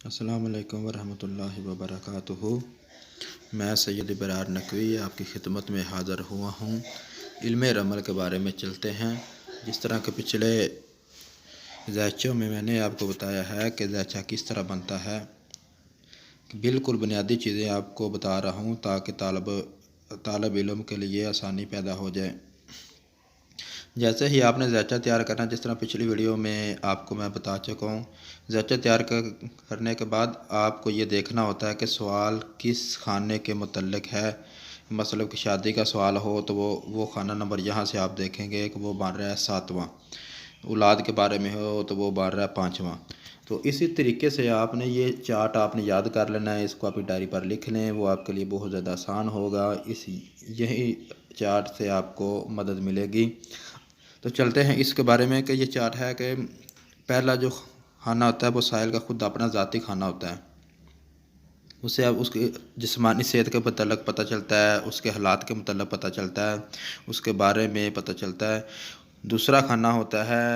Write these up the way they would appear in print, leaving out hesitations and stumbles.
السلام علیکم ورحمۃ اللہ وبرکاتہ۔ میں سید ابرار نقوی آپ کی خدمت میں حاضر ہوا ہوں۔ علم رمل کے بارے میں چلتے ہیں۔ جس طرح کہ پچھلے ذائچوں میں نے آپ کو بتایا ہے کہ ذائچہ کس طرح بنتا ہے، بالکل بنیادی چیزیں آپ کو بتا رہا ہوں تاکہ طالب علم کے لیے آسانی پیدا ہو جائے۔ جیسے ہی آپ نے ذائچہ تیار کرنا، جس طرح پچھلی ویڈیو میں آپ کو میں بتا چکا ہوں، ذائچہ تیار کرنے کے بعد آپ کو یہ دیکھنا ہوتا ہے کہ سوال کس خانے کے متعلق ہے۔ مثلا کہ شادی کا سوال ہو تو وہ خانہ نمبر یہاں سے آپ دیکھیں گے کہ وہ بن رہا ہے 7واں، اولاد کے بارے میں ہو تو وہ بن رہا ہے 5واں۔ تو اسی طریقے سے آپ نے یہ چارٹ آپ نے یاد کر لینا ہے، اس کو اپنی ڈائری پر لکھ لیں، وہ آپ کے لیے بہت زیادہ آسان ہوگا۔ یہی چارٹ سے آپ کو مدد ملے گی۔ تو چلتے ہیں اس کے بارے میں کہ یہ چارٹ ہے کہ پہلا جو خانہ ہوتا ہے وہ سائل کا خود اپنا ذاتی خانہ ہوتا ہے۔ اس سے اب اس کی جسمانی صحت کے متعلق پتہ چلتا ہے، اس کے حالات کے متعلق پتہ چلتا ہے، اس کے بارے میں پتہ چلتا ہے۔ دوسرا خانہ ہوتا ہے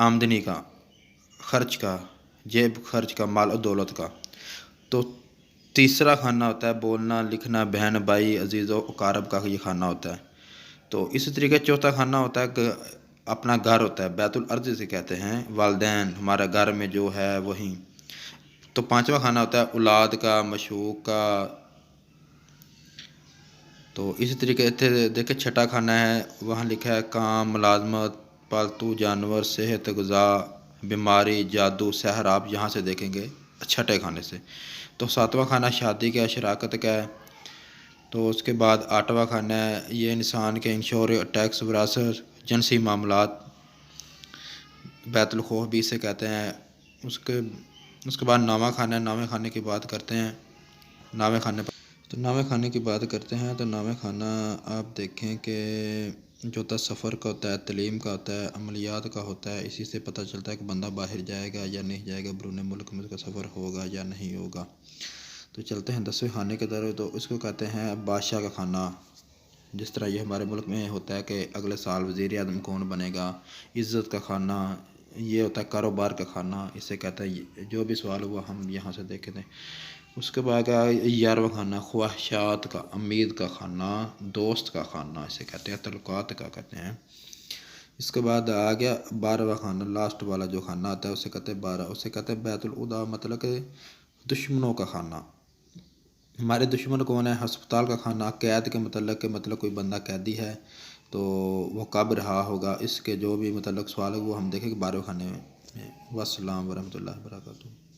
آمدنی کا، خرچ کا، جیب خرچ کا، مال و دولت کا۔ تو تیسرا خانہ ہوتا ہے بولنا، لکھنا، بہن بھائی، عزیز و اقارب کا، یہ خانہ ہوتا ہے۔ تو اسی طریقے چوتھا خانہ ہوتا ہے کہ اپنا گھر ہوتا ہے، بیت الارض سے کہتے ہیں، والدین، ہمارا گھر میں جو ہے وہیں۔ تو پانچواں خانہ ہوتا ہے اولاد کا، مشوق کا۔ تو اسی طریقے سے دیکھیں چھٹا خانہ ہے، وہاں لکھا ہے کام، ملازمت، پالتو جانور، صحت، غذا، بیماری، جادو، سحر، آپ یہاں سے دیکھیں گے چھٹے خانے سے۔ تو ساتواں خانہ شادی کا، شراکت کا ہے۔ تو اس کے بعد آٹھواں خانہ ہے یہ انسان کے انشورنس، ٹیکس، وراثت، جنسی معاملات، بیت الخوف بھی اسے کہتے ہیں۔ اس کے بعد نواں خانہ ہے، نویں خانے کی بات کرتے ہیں۔ نویں خانے کی بات کرتے ہیں تو نویں خانہ آپ دیکھیں کہ جو سفر کا ہوتا ہے، تعلیم کا ہوتا ہے، عملیات کا ہوتا ہے۔ اسی سے پتہ چلتا ہے کہ بندہ باہر جائے گا یا نہیں جائے گا، بیرون ملک میں اس کا سفر ہوگا یا نہیں ہوگا۔ تو چلتے ہیں 10ویں خانے کی طرف۔ تو اس کو کہتے ہیں بادشاہ کا خانہ۔ جس طرح یہ ہمارے ملک میں ہوتا ہے کہ اگلے سال وزیر اعظم کون بنے گا۔ عزت کا خانہ یہ ہوتا ہے کاروبار کا خانہ، اسے کہتا ہے جو بھی سوال ہوا ہم یہاں سے دیکھے تھے۔ اس کے بعد 11واں خانہ خواہشات کا، امید کا خانہ، دوست کا خانہ اسے کہتے ہیں، تعلقات کا کہتے ہیں۔ اس کے بعد آ گیا 12واں خانہ، لاسٹ والا جو خانہ آتا ہے اسے کہتے ہیں 12، اسے کہتے ہیں بیت العدا، مطلب کہ دشمنوں کا خانہ۔ ہمارے دشمن کون ہے؟ ہسپتال کا خانہ، قید کے متعلق، مطلب کوئی بندہ قیدی ہے تو وہ کب رہا ہوگا، اس کے جو بھی متعلق سوال ہے وہ ہم دیکھیں کہ 12ویں خانے میں۔ والسلام ورحمۃ اللہ وبرکاتہ۔